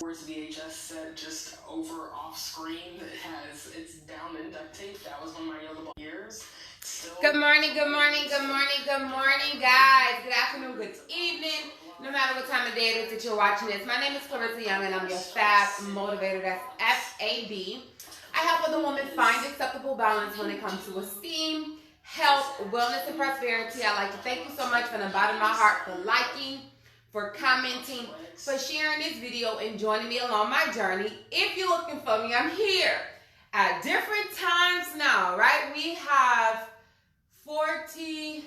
VHS set just over off screen that has it's down in duct tape. That was one of my yoga years. Good morning, good morning, good morning, good morning, guys. Good afternoon, good evening. No matter what time of day it is that you're watching this. My name is Clarissa Young and I'm your Fab Motivator. That's F-A-B. I help other women find acceptable balance when it comes to esteem, health, wellness, and prosperity. I'd like to thank you so much from the bottom of my heart for liking, for commenting, for sharing this video and joining me along my journey. If you're looking for me, I'm here at different times now, right? We have 40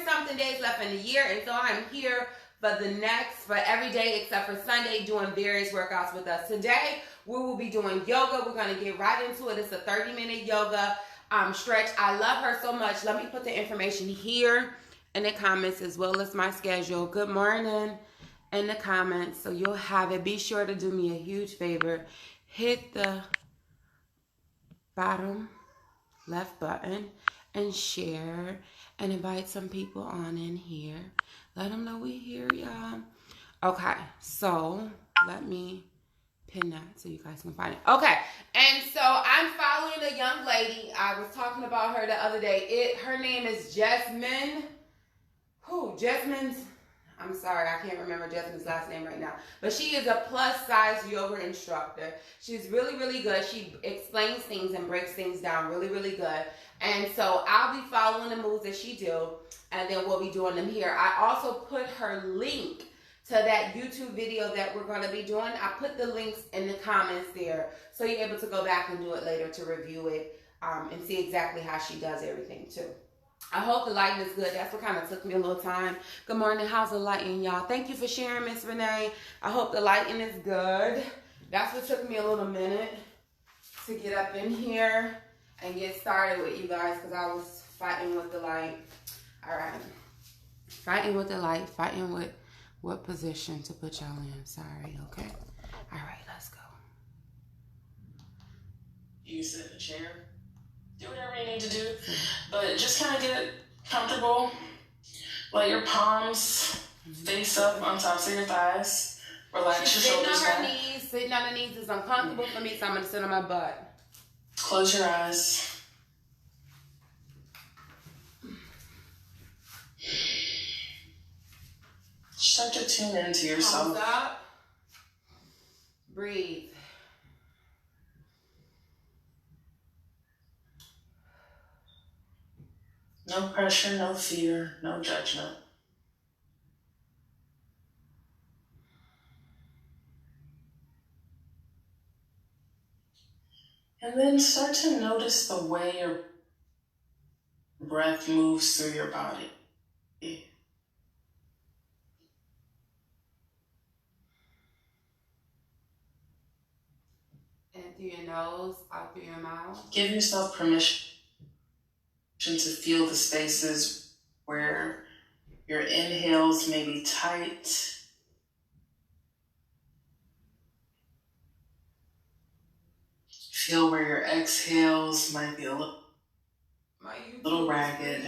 something days left in the year, and so I'm here for every day except for Sunday, doing various workouts with us. Today we will be doing yoga. We're going to get right into it. It's a 30-minute yoga stretch. I love her so much. Let me put the information here in the comments as well as my schedule. Good morning in the comments, so you'll have it. Be sure to do me a huge favor. Hit the bottom left button and share and invite some people on in here. Let them know we here, y'all. Okay, so let me pin that so you guys can find it. Okay, and so I'm following a young lady. I was talking about her the other day. Her name is Jasmine. I'm sorry, I can't remember Jasmine's last name right now. But she is a plus-size yoga instructor. She's really, really good. She explains things and breaks things down really, really good. And so I'll be following the moves that she do, and then we'll be doing them here. I also put her link to that YouTube video that we're going to be doing. I put the links in the comments there, so you're able to go back and do it later to review it and see exactly how she does everything too. I hope the lighting is good. That's what kind of took me a little time. Good morning. How's the lighting, y'all? Thank you for sharing, Miss Renee. I hope the lighting is good. That's what took me a little minute to get up in here and get started with you guys, because I was fighting with the light. All right. Fighting with the light. Fighting with what position to put y'all in. Sorry, okay? All right, let's go. You sit in a chair. Do whatever you need to do, but just kind of get comfortable. Let your palms face up on tops of your thighs. Relax your shoulders back. Sitting on her knees is uncomfortable for me, so I'm going to sit on my butt. Close your eyes. Start to tune into yourself. Palms up. Breathe. No pressure, no fear, no judgment. And then start to notice the way your breath moves through your body. In through your nose, out through your mouth. Give yourself permission to feel the spaces where your inhales may be tight. Feel where your exhales might be a little ragged.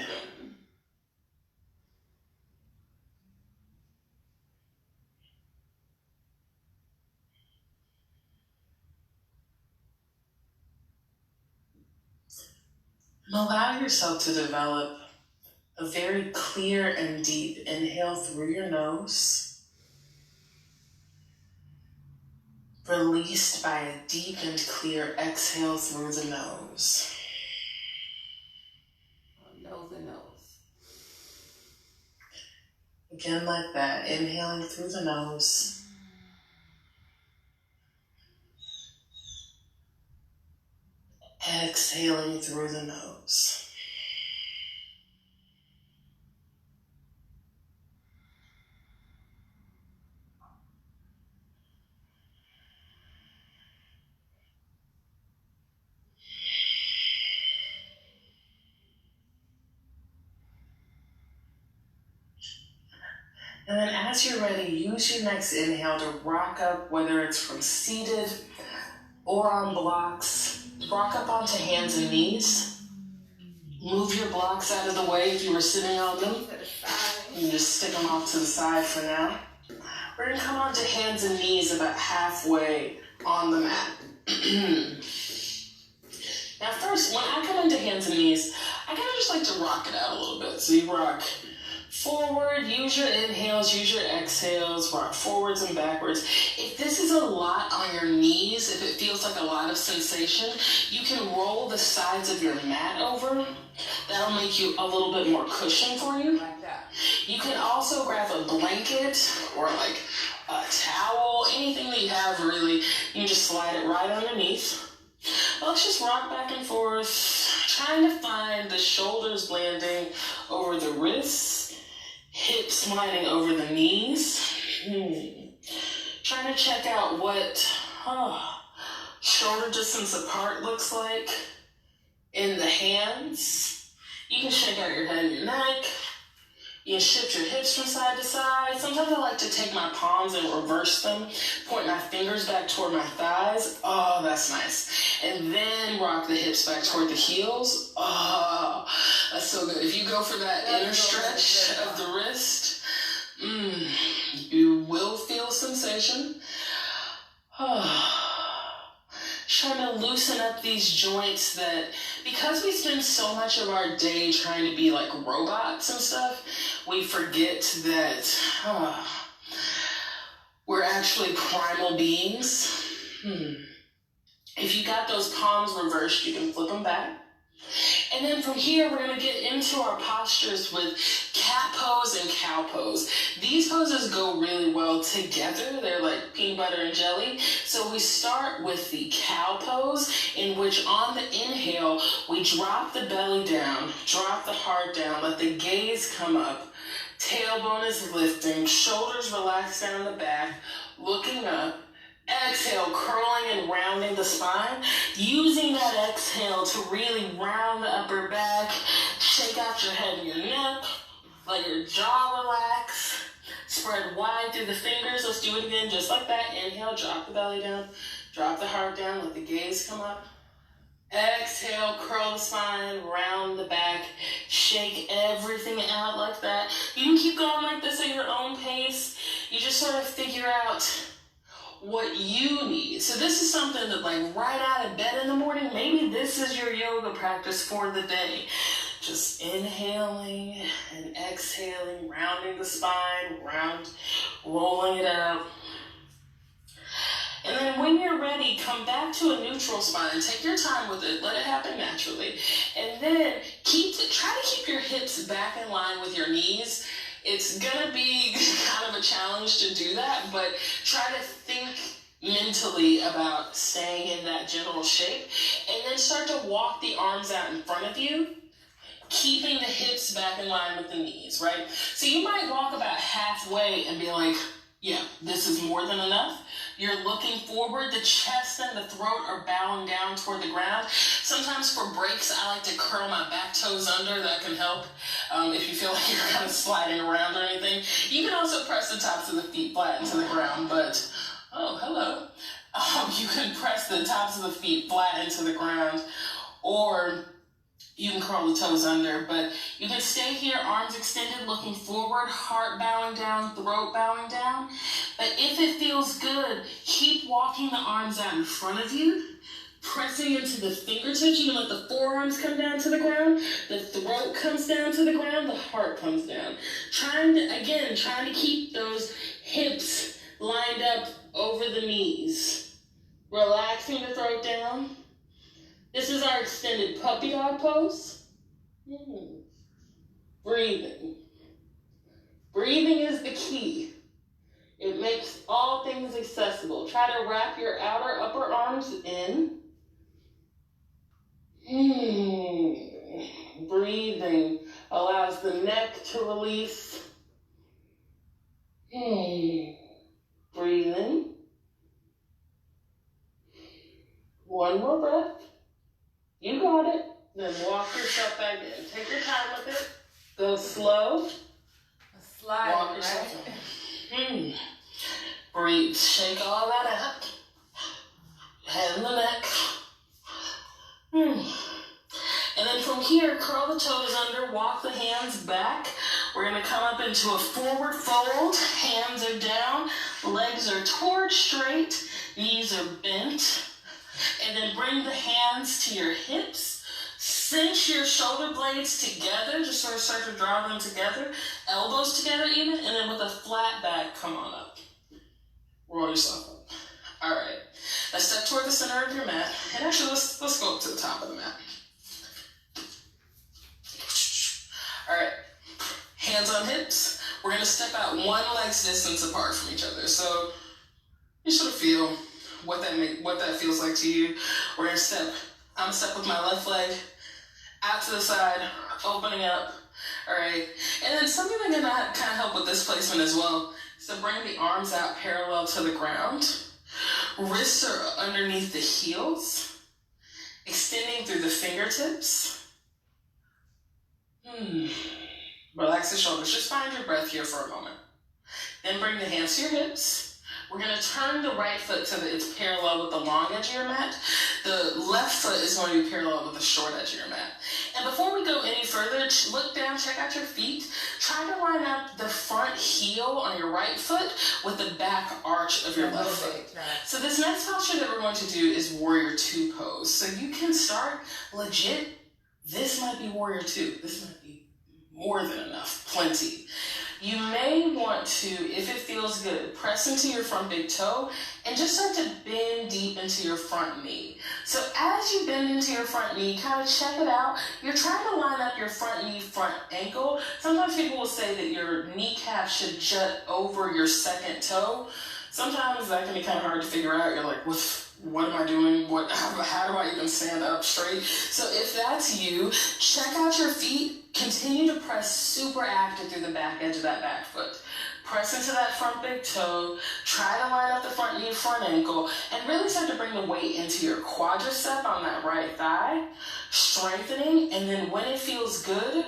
And allow yourself to develop a very clear and deep inhale through your nose, released by a deep and clear exhale through the nose. Nose and nose. Again, like that, inhaling through the nose. Exhaling through the nose. And then as you're ready, use your next inhale to rock up, whether it's from seated or on blocks. Rock up onto hands and knees. Move your blocks out of the way if you were sitting on them. You can just stick them off to the side for now. We're going to come onto hands and knees about halfway on the mat. Now first, when I come into hands and knees, I kind of just like to rock it out a little bit. So you rock forward, use your inhales, use your exhales, rock forwards and backwards. If this is a lot on your knees, if it feels like a lot of sensation, you can roll the sides of your mat over. That'll make you a little bit more cushion for you. Like that. You can also grab a blanket or like a towel, anything that you have really. You can just slide it right underneath. But let's just rock back and forth, trying to find the shoulders landing over the wrists, hips sliding over the knees. Trying to check out what shoulder distance apart looks like in the hands. You can shake out your head and your neck. You can shift your hips from side to side. Sometimes I like to take my palms and reverse them, point my fingers back toward my thighs. Oh, that's nice. And then rock the hips back toward the heels. Oh, that's so good. If you go for that inner stretch of the wrist, you will feel sensation. Trying to loosen up these joints that, because we spend so much of our day trying to be like robots and stuff, we forget that we're actually primal beings. If you got those palms reversed, you can flip them back. And then from here, we're going to get into our postures with cat pose and cow pose. These poses go really well together. They're like peanut butter and jelly. So we start with the cow pose, in which on the inhale, we drop the belly down, drop the heart down, let the gaze come up. Tailbone is lifting, shoulders relaxed down the back, looking up. Exhale, curling and rounding the spine. Using that exhale to really round the upper back. Shake out your head and your neck. Let your jaw relax. Spread wide through the fingers. Let's do it again just like that. Inhale, drop the belly down. Drop the heart down. Let the gaze come up. Exhale, curl the spine, round the back. Shake everything out like that. You can keep going like this at your own pace. You just sort of figure out what you need. So this is something that, like, right out of bed in the morning, maybe this is your yoga practice for the day. Just inhaling and exhaling, rounding the spine, rolling it out. And then when you're ready, come back to a neutral spine. Take your time with it. Let it happen naturally. And then try to keep your hips back in line with your knees. It's gonna be kind of a challenge to do that, but try to think mentally about staying in that general shape, and then start to walk the arms out in front of you, keeping the hips back in line with the knees, right? So you might walk about halfway and be like, yeah, this is more than enough. You're looking forward, the chest and the throat are bowing down toward the ground. Sometimes for breaks, I like to curl my back toes under. That can help if you feel like you're kind of sliding around or anything. You can also press the tops of the feet flat into the ground, but, oh, hello. You can press the tops of the feet flat into the ground, or you can curl the toes under, but you can stay here, arms extended, looking forward, heart bowing down, throat bowing down. But if it feels good, keep walking the arms out in front of you, pressing into the fingertips. You can let the forearms come down to the ground, the throat comes down to the ground, the heart comes down. Trying to keep those hips lined up over the knees. Relaxing the throat down. This is our extended puppy dog pose. Breathing. Breathing is the key. It makes all things accessible. Try to wrap your outer upper arms in. Breathing allows the neck to release. Breathing. One more breath. You got it. Then walk yourself back in. Take your time with it. Go slow. Slide, walk yourself in. Breathe. Shake all that out. Head in the neck. And then from here, curl the toes under, walk the hands back. We're gonna come up into a forward fold. Hands are down, legs are towards straight, knees are bent. And then bring the hands to your hips. Cinch your shoulder blades together. Just sort of start to draw them together. Elbows together even. And then with a flat back, come on up. Roll yourself up. All right. Let's step toward the center of your mat. And actually, let's go up to the top of the mat. All right. Hands on hips. We're going to step out one leg's distance apart from each other. So you sort of feel what that feels like to you. We're gonna step. I'm gonna step with my left leg out to the side, opening up. All right, and then something that's gonna kind of help with this placement as well. So bring the arms out parallel to the ground. Wrists are underneath the heels, extending through the fingertips. Relax the shoulders. Just find your breath here for a moment. Then bring the hands to your hips. We're going to turn the right foot so that it's parallel with the long edge of your mat. The left foot is going to be parallel with the short edge of your mat. And before we go any further, look down, check out your feet. Try to line up the front heel on your right foot with the back arch of your left foot. So this next posture that we're going to do is Warrior Two pose. So you can start legit. This might be Warrior Two. This might be more than enough, plenty. You may want to, if it feels good, press into your front big toe and just start to bend deep into your front knee. So as you bend into your front knee, kind of check it out. You're trying to line up your front knee, front ankle. Sometimes people will say that your kneecap should jut over your second toe. Sometimes that can be kind of hard to figure out. You're like, what am I doing? How do I even stand up straight? So if that's you, check out your feet. Continue to press super active through the back edge of that back foot. Press into that front big toe. Try to line up the front knee, front ankle, and really start to bring the weight into your quadricep on that right thigh. Strengthening, and then when it feels good,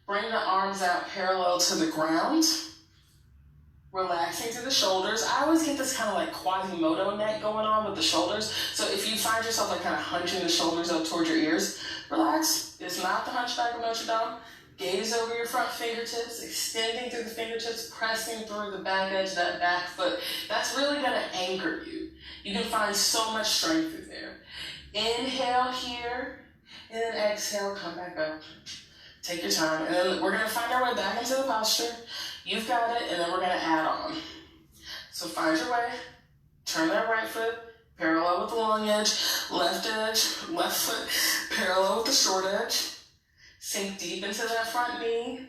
bring the arms out parallel to the ground. Relaxing through the shoulders. I always get this kind of like Quasimodo neck going on with the shoulders. So if you find yourself like kind of hunching the shoulders up towards your ears, relax. It's not the Hunchback of Notre Dame. Gaze over your front fingertips, extending through the fingertips, pressing through the back edge of that back foot. That's really going to anchor you. You can find so much strength through there. Inhale here, and then exhale, come back up. Take your time, and then we're going to find our way back into the posture. You've got it, and then we're going to add on. So find your way. Turn that right foot parallel with the long edge, left foot parallel with the short edge. Sink deep into that front knee.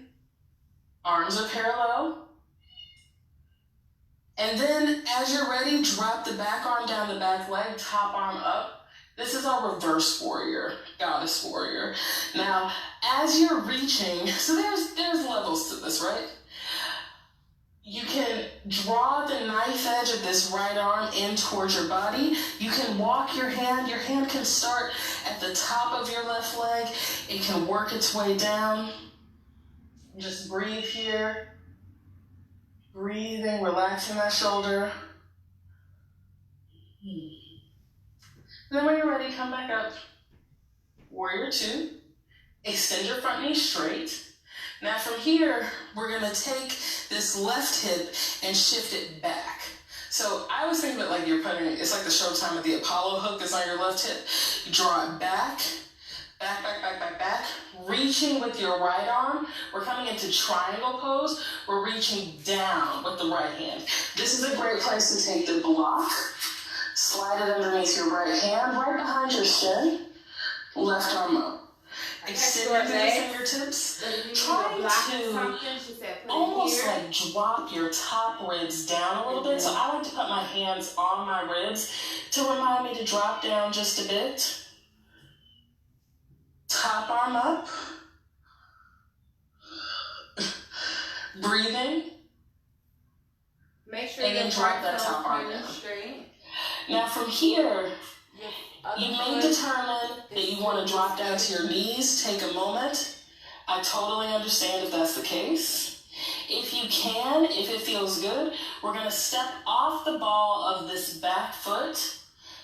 Arms are parallel. And then as you're ready, drop the back arm down the back leg, top arm up. This is our reverse warrior, goddess warrior. Now, as you're reaching, so there's levels to this, right? You can draw the knife edge of this right arm in towards your body. You can walk your hand. Your hand can start at the top of your left leg. It can work its way down. Just breathe here. Breathing, relaxing that shoulder. And then when you're ready, come back up. Warrior Two. Extend your front knee straight. Now from here, we're going to take this left hip and shift it back. So I always think of it like you're putting, it's like the Showtime with the Apollo hook that's on your left hip. You draw it back, back, reaching with your right arm. We're coming into triangle pose. We're reaching down with the right hand. This is a great place to take the block. Slide it underneath your right hand, right behind your shin. Left arm up. Extend through the fingertips. Try to almost like drop your top ribs down a little bit. So I like to put my hands on my ribs to remind me to drop down just a bit. Top arm up. Breathing. Make sure and then drop that top arm down. Now from here, you may determine that you want to drop down to your knees. Take a moment. I totally understand if that's the case. If you can, if it feels good, we're going to step off the ball of this back foot,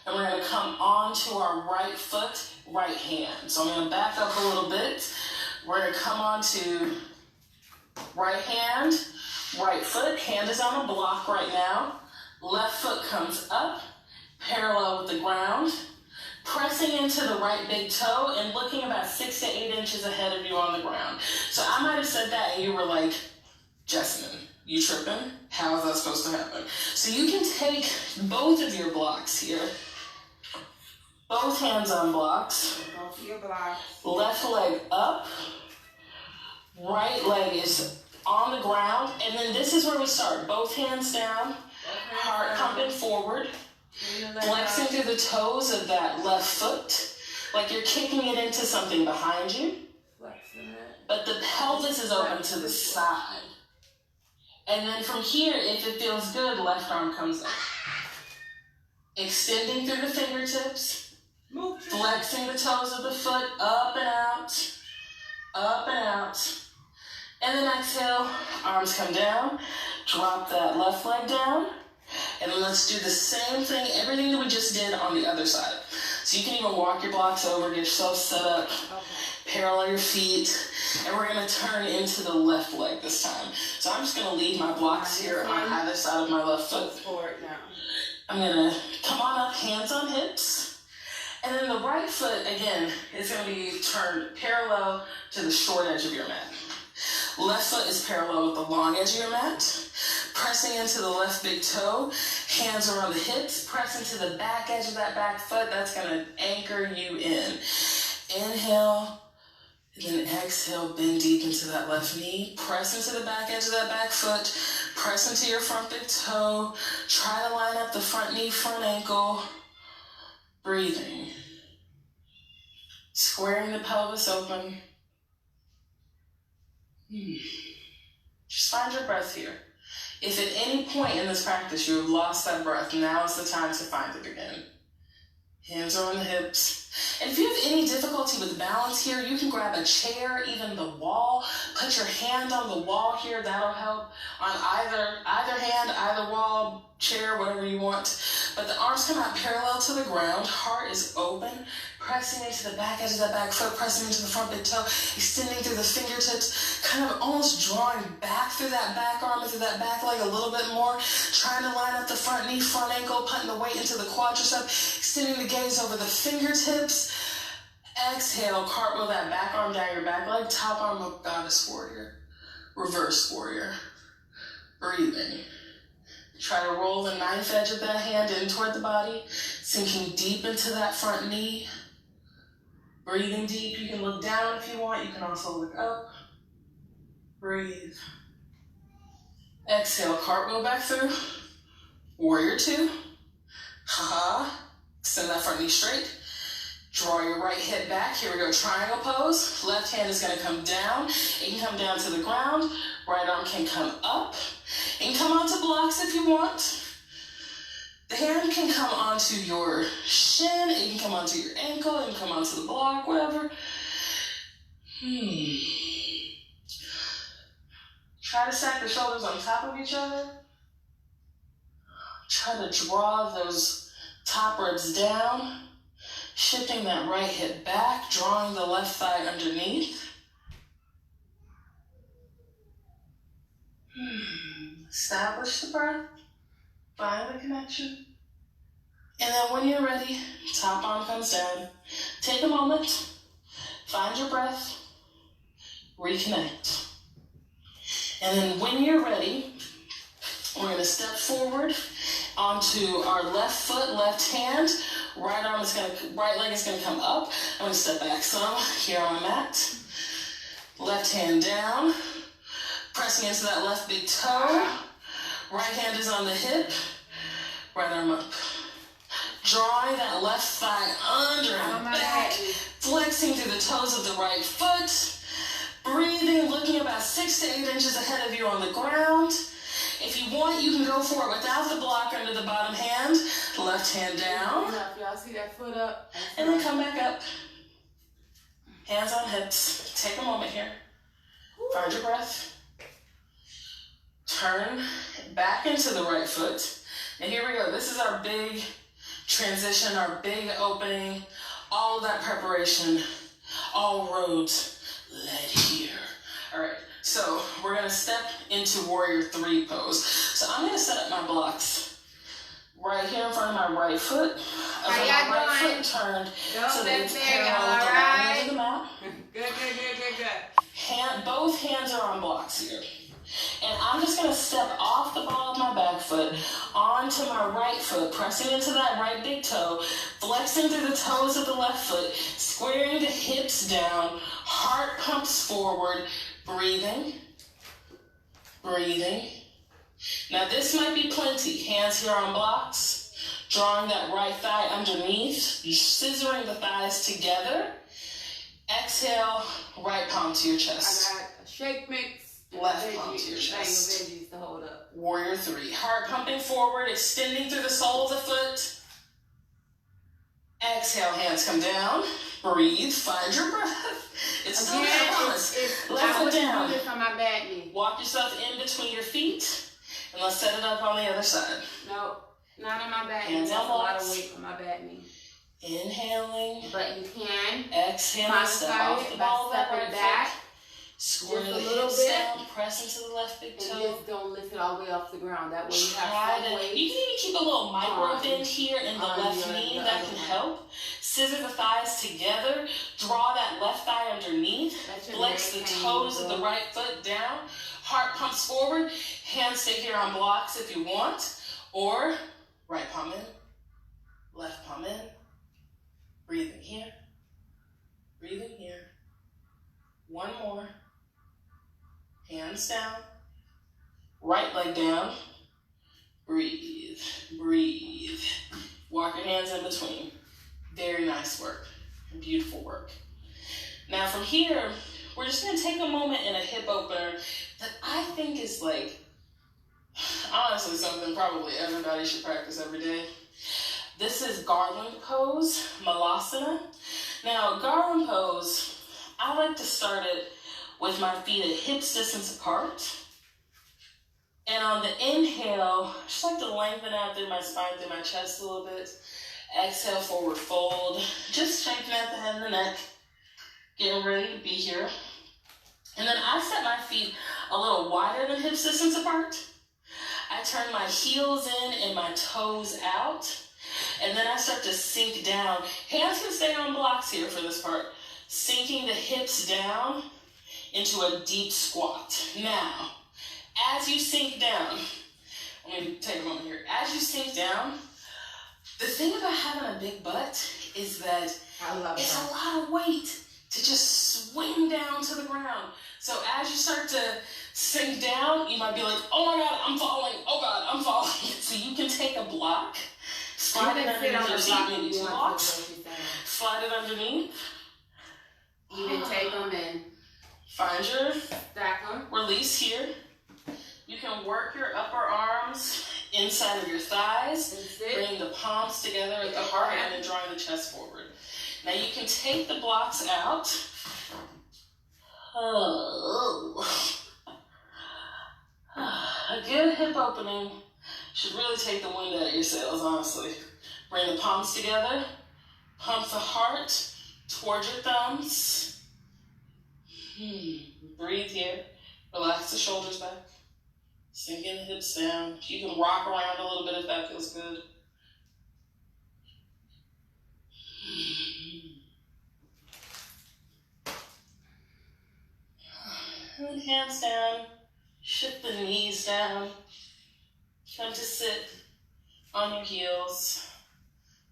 and we're going to come onto our right foot, right hand. So I'm going to back up a little bit. We're going to come onto Right hand, right foot, hand is on a block right now. Left foot comes up, parallel with the ground. Pressing into the right big toe and looking about 6 to 8 inches ahead of you on the ground. So I might have said that and you were like, Jessamine, you tripping? How is that supposed to happen? So you can take both of your blocks here. Both hands on blocks. Both of your blocks. Left leg up. Right leg is on the ground. And then this is where we start. Both hands down. Heart pumping forward. Flexing through the toes of that left foot, like you're kicking it into something behind you. But the pelvis is open to the side. And then from here, if it feels good, left arm comes up. Extending through the fingertips. Flexing the toes of the foot, up and out. Up and out. And then exhale, arms come down. Drop that left leg down. And let's do the same thing, everything that we just did on the other side. So you can even walk your blocks over, get yourself set up, parallel your feet, and we're going to turn into the left leg this time. So I'm just going to leave my blocks here on either side of my left foot. I'm going to come on up, hands on hips. And then the right foot, again, is going to be turned parallel to the short edge of your mat. Left foot is parallel with the long edge of your mat. Pressing into the left big toe, hands are on the hips, press into the back edge of that back foot. That's going to anchor you in. Inhale, and then exhale, bend deep into that left knee. Press into the back edge of that back foot. Press into your front big toe. Try to line up the front knee, front ankle. Breathing. Squaring the pelvis open. Just find your breath here. If at any point in this practice you have lost that breath, now is the time to find it again. Hands are on the hips. And if you have any difficulty with balance here, you can grab a chair, even the wall. Put your hand on the wall here. That'll help on either hand, either wall, chair, whatever you want. But the arms come out parallel to the ground. Heart is open. Pressing into the back edge of that back foot, pressing into the front big toe, extending through the fingertips, kind of almost drawing back through that back arm and through that back leg a little bit more, trying to line up the front knee, front ankle, putting the weight into the quadricep, extending the gaze over the fingertips. Exhale, cartwheel that back arm down your back leg, top arm up, goddess warrior, reverse warrior. Breathing. Try to roll the knife edge of that hand in toward the body, sinking deep into that front knee. Breathing deep. You can look down if you want. You can also look up. Breathe. Exhale, cartwheel back through. Warrior two. Ha-ha. Extend that front knee straight. Draw your right hip back. Here we go, triangle pose. Left hand is going to come down. It can come down to the ground. Right arm can come up. It can come onto blocks if you want. The hand can come onto your shin. It can come onto your ankle. It can come onto the block, whatever. Try to stack the shoulders on top of each other. Try to draw those top ribs down. Shifting that right hip back, drawing the left thigh underneath. Establish the breath. Find the connection. And then when you're ready, top arm comes down. Take a moment. Find your breath. Reconnect. And then when you're ready, we're going to step forward onto our left foot, left hand. Right leg is going to come up. I'm going to step back some here on my mat. Left hand down. Pressing into that left big toe. Right hand is on the hip. Right arm up. Drawing that left thigh under and back. Flexing through the toes of the right foot. Breathing, looking about 6 to 8 inches ahead of you on the ground. If you want, you can go for it without the block under the bottom hand. Left hand down. Y'all see that foot up? And then come back up. Hands on hips. Take a moment here. Find your breath. Turn back into the right foot. And here we go. This is our big transition, our big opening. All of that preparation, all roads led here. All right. So we're going to step into Warrior 3 pose. So I'm going to set up my blocks right here in front of my right foot. How y'all my right doing? foot turned so that it's there, parallel y'all. with the line of the mat. Good. Both hands are on blocks here. And I'm just going to step off the ball of my back foot onto my right foot, pressing into that right big toe, flexing through the toes of the left foot, squaring the hips down, heart pumps forward, breathing. Now this might be plenty. Hands here on blocks, drawing that right thigh underneath, scissoring the thighs together. Exhale, right palm to your chest. I got a shake mix. Left palm to your chest. Veggies to hold up. Warrior 3. Heart pumping forward, extending through the sole of the foot. Exhale, hands come down. Breathe, find your breath. It's still there, I promise. Left foot down. Do this on my bad knee. Walk yourself in between your feet, and let's set it up on the other side. No, not on my bad knee. Hands That's on a lot blocks. of weight on my bad knee. Inhaling. But you can Exhaling, step off the ball of that stepping right back. foot. Square Just the a little hips bit. down, press into the left big And toe. just don't lift it all the way off the ground. That way you have Try some to, weight. you can even keep a little micro bend here in the left knee. That can help. Scissor the thighs together. Draw that left thigh underneath. Flex the toes of the right foot down. Heart pumps forward. Hands stay here on blocks if you want. Or right palm in, left palm in. Breathing here. Breathing here. One more. Hands down. Right leg down. Breathe. Walk your hands in between. Very nice work. Beautiful work. Now from here, we're just going to take a moment in a hip opener that I think is like, honestly, something probably everybody should practice every day. This is Garland pose, Malasana. Now, Garland pose, I like to start it with my feet at hips distance apart. And on the inhale, I just like to lengthen out through my spine, through my chest a little bit. Exhale, forward fold. Just strengthen out the head and the neck. Getting ready to be here. And then I set my feet a little wider than hips distance apart. I turn my heels in and my toes out. And then I start to sink down. Hands can stay on blocks here for this part. Sinking the hips down into a deep squat. Now, as you sink down, let me take a moment here. As you sink down, the thing about having a big butt is that it's a lot of weight to just swing down to the ground. So as you start to sink down, you might be like, oh my God, I'm falling. Oh God, I'm falling. So you can take a block, slide it underneath your seat, maybe 2 blocks, slide it underneath. You can take them and find your stack them. Release here. You can work your upper arms inside of your thighs. Bring the palms together at the heart and then drawing the chest forward. Now you can take the blocks out. A good hip opening should really take the wind out of your sails, honestly. Bring the palms together. Pump the heart towards your thumbs. Breathe here. Relax the shoulders back. Sink in the hips down. You can rock around a little bit if that feels good. And then hands down. Shift the knees down. Come to sit on your heels.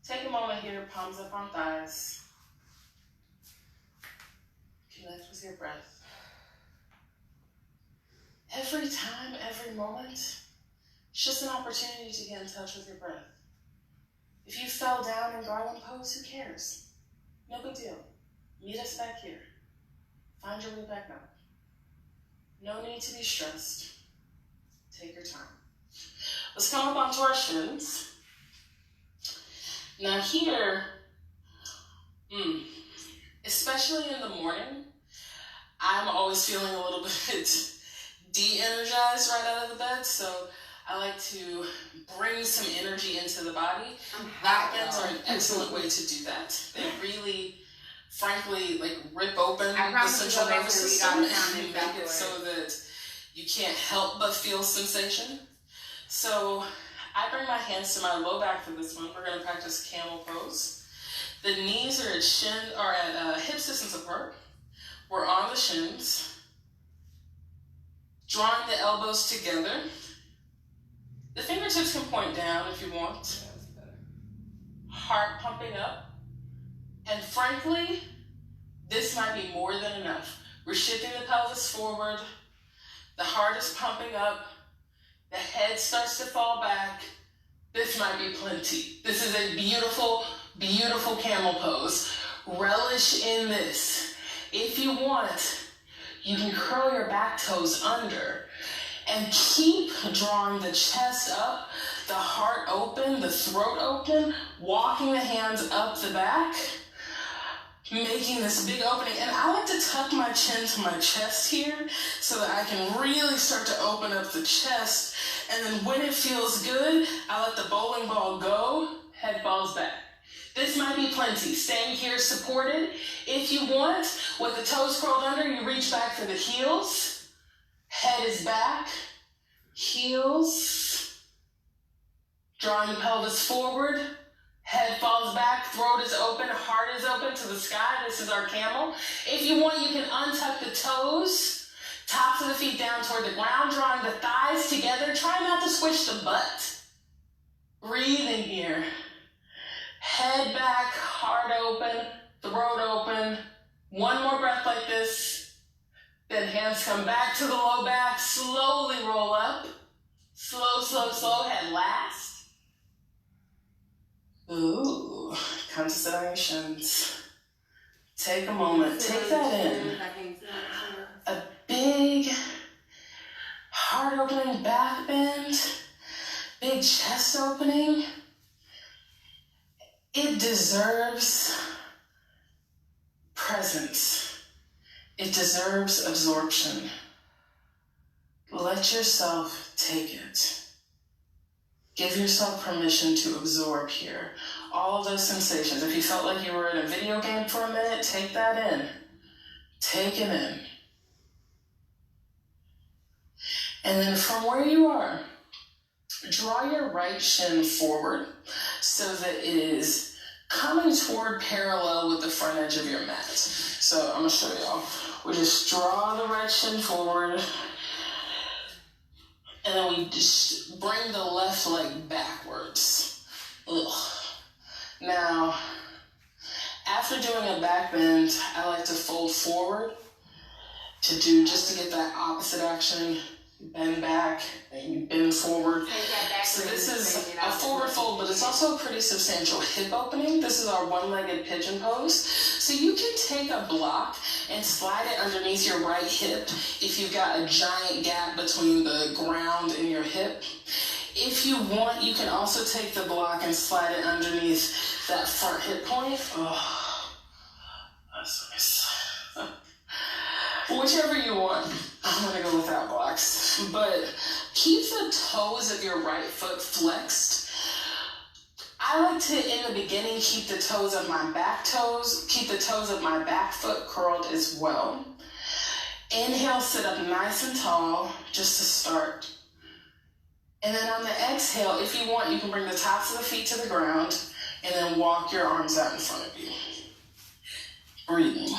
Take a moment here, palms up on thighs. Connect with your breath. Every time, every moment, it's just an opportunity to get in touch with your breath. If you fell down in Garland pose, who cares? No big deal. Meet us back here. Find your way back up. No need to be stressed. Take your time. Let's come up onto our shins. Now here, especially in the morning, I'm always feeling a little bit de-energized right out of the bed, so I like to bring some energy into the body. Back bends are an excellent way to do that. They really frankly, like rip open the central nervous system and make it so that you can't help but feel sensation. So I bring my hands to my low back for this one. We're going to practice camel pose. The knees are at hip distance apart. We're on the shins, drawing the elbows together. The fingertips can point down if you want. Heart pumping up. And frankly, this might be more than enough. We're shifting the pelvis forward. The heart is pumping up. The head starts to fall back. This might be plenty. This is a beautiful, beautiful camel pose. Relish in this. If you want, you can curl your back toes under and keep drawing the chest up, the heart open, the throat open, walking the hands up the back, making this big opening. And I like to tuck my chin to my chest here so that I can really start to open up the chest. And then when it feels good, I let the bowling ball go, head falls back. This might be plenty. Staying here supported. If you want, with the toes curled under, you reach back for the heels. Head is back. Heels. Drawing the pelvis forward. Head falls back. Throat is open. Heart is open to the sky. This is our camel. If you want, you can untuck the toes. Tops of the feet down toward the ground. Drawing the thighs together. Try not to squish the butt. Breathing here. Head back, heart open, throat open. One more breath like this. Then hands come back to the low back. Slowly roll up. Slow, slow, slow. Head last. Ooh, come to sit on your shins. Take a moment. Take that in. A big heart opening, back bend. Big chest opening. It deserves presence. It deserves absorption. Let yourself take it. Give yourself permission to absorb here. All of those sensations. If you felt like you were in a video game for a minute, take that in. Take it in. And then from where you are, draw your right shin forward so that it is coming toward parallel with the front edge of your mat. So I'm going to show y'all. We just draw the right shin forward, and then we just bring the left leg backwards. Ugh. Now, after doing a back bend, I like to fold forward just to get that opposite action. Bend back, and you bend forward. So this is a forward fold, but it's also a pretty substantial hip opening. This is our one-legged pigeon pose. So you can take a block and slide it underneath your right hip if you've got a giant gap between the ground and your hip. If you want, you can also take the block and slide it underneath that front hip point. Oh, that's nice. Whichever you want. I'm going to go without blocks. But keep the toes of your right foot flexed. I like to, in the beginning, keep the toes of my back foot curled as well. Inhale, sit up nice and tall, just to start. And then on the exhale, if you want, you can bring the tops of the feet to the ground and then walk your arms out in front of you. Breathing.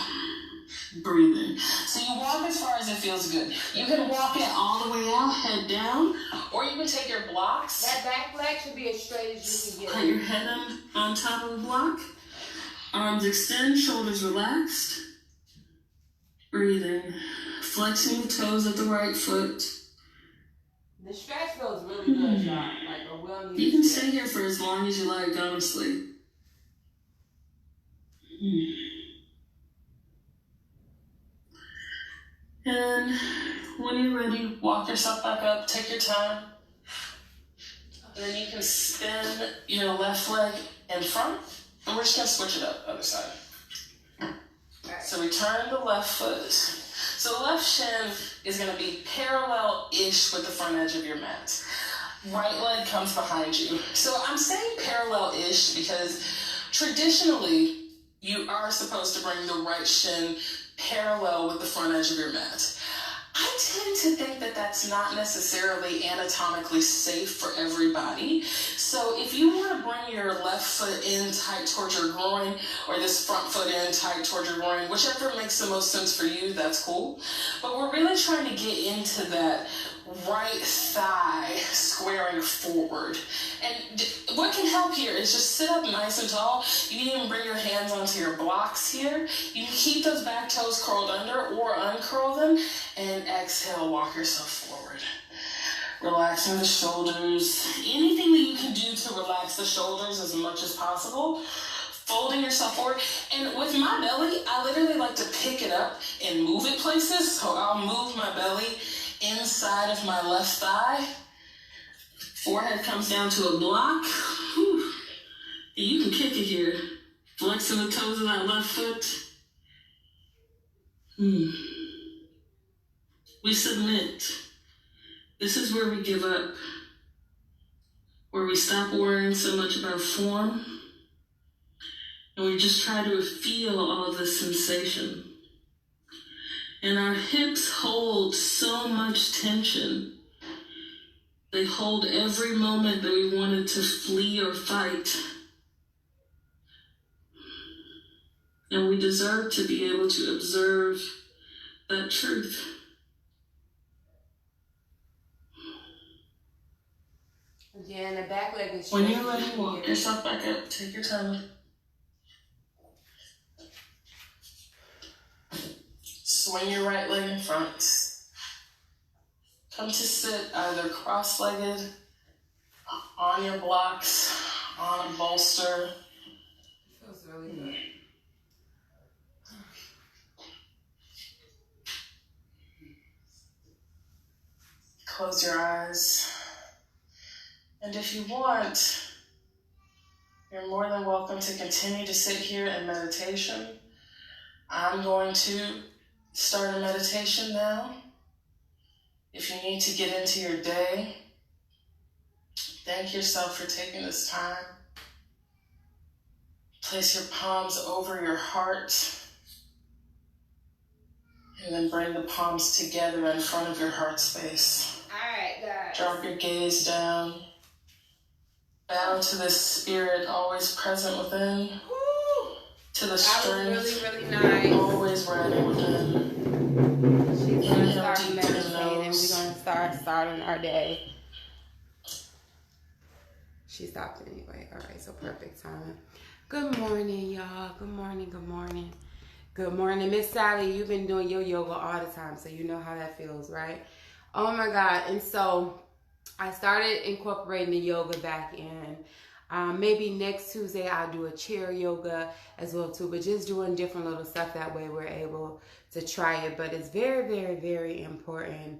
Breathing. So you walk as far as it feels good. You can walk it all the way out, head down, or you can take your blocks. That back leg should be as straight as you can get. Put your head on top of the block. Arms extend, shoulders relaxed. Breathing. Flexing the toes of the right foot. The stretch feels really good, y'all. Like a well-needed You can stretch. stay here for as long as you like, honestly. And when you're ready, walk yourself back up, take your time. And then you can spin your left leg in front, and we're just gonna switch it up, other side. Right. So we turn the left foot. So the left shin is gonna be parallel-ish with the front edge of your mat. Right leg comes behind you. So I'm saying parallel-ish because traditionally, you are supposed to bring the right shin parallel with the front edge of your mat. I tend to think that that's not necessarily anatomically safe for everybody. So if you want to bring your left foot in tight towards your groin, or this front foot in tight towards your groin, whichever makes the most sense for you, that's cool. But we're really trying to get into that right thigh squaring forward. And what can help here is just sit up nice and tall. You can even bring your hands onto your blocks here. You can keep those back toes curled under or uncurl them, and exhale, walk yourself forward. Relaxing the shoulders. Anything that you can do to relax the shoulders as much as possible. Folding yourself forward. And with my belly, I literally like to pick it up and move it places. So I'll move my belly inside of my left thigh. Forehead comes down to a block. Whew. And you can kick it here. Flexing the toes of that left foot. We submit. This is where we give up. Where we stop worrying so much about form. And we just try to feel all the sensation. And our hips hold so much tension. They hold every moment that we wanted to flee or fight. And we deserve to be able to observe that truth. Yeah, and the back leg is when you're ready, walk yourself back up. Take your time. Swing your right leg in front. Come to sit either cross-legged, on your blocks, on a bolster. Feels really good. Close your eyes. And if you want, you're more than welcome to continue to sit here in meditation. I'm going to start a meditation now. If you need to get into your day, thank yourself for taking this time. Place your palms over your heart. And then bring the palms together in front of your heart space. All right, guys. Drop your gaze down. Bow to the spirit always present within. Woo! To the strength really nice. always riding within. She's going to start meditating. We're going to start starting our day. She stopped anyway. All right, so perfect timing. Good morning, y'all. Good morning, good morning. Good morning, Miss Sally. You've been doing your yoga all the time, so you know how that feels, right? Oh my God. And so I started incorporating the yoga back in. Maybe next Tuesday I'll do a chair yoga as well too, but just doing different little stuff. That way we're able to try it. But it's very, very, very important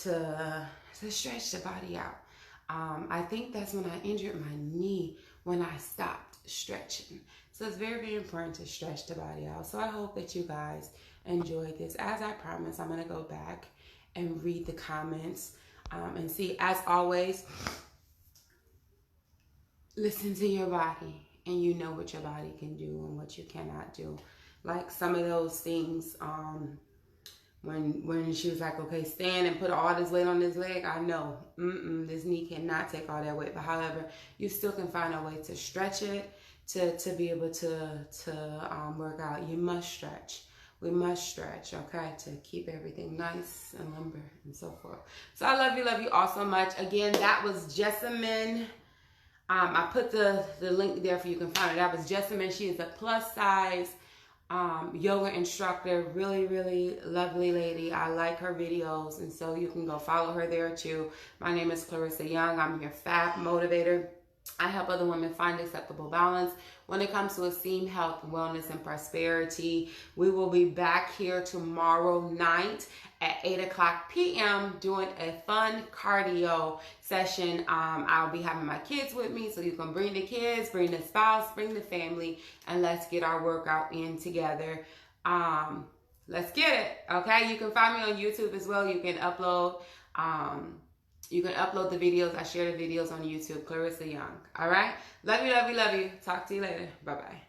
to stretch the body out. I think that's when I injured my knee, when I stopped stretching. So it's very, very important to stretch the body out. So I hope that you guys enjoyed this. As I promised, I'm going to go back and read the comments and see. As always, listen to your body, and you know what your body can do and what you cannot do. Like some of those things, when she was like, okay, stand and put all this weight on this leg, I know, this knee cannot take all that weight. But however, you still can find a way to stretch it, to be able to work out. You must stretch. We must stretch, okay, to keep everything nice and limber and so forth. So I love you all so much. Again, that was Jessamine. I put the link there for you can find it. That was Jessamine. She is a plus size yoga instructor. Really, really lovely lady. I like her videos, and so you can go follow her there too. My name is Clarissa Young. I'm your FAB motivator. I help other women find acceptable balance when it comes to esteem, health, wellness, and prosperity. We will be back here tomorrow night at 8:00 p.m. doing a fun cardio session. I'll be having my kids with me, so you can bring the kids, bring the spouse, bring the family, and let's get our workout in together. Let's get it, okay? You can find me on YouTube as well. You can upload the videos. I share the videos on YouTube, Clarissa Young. All right? Love you. Talk to you later. Bye-bye.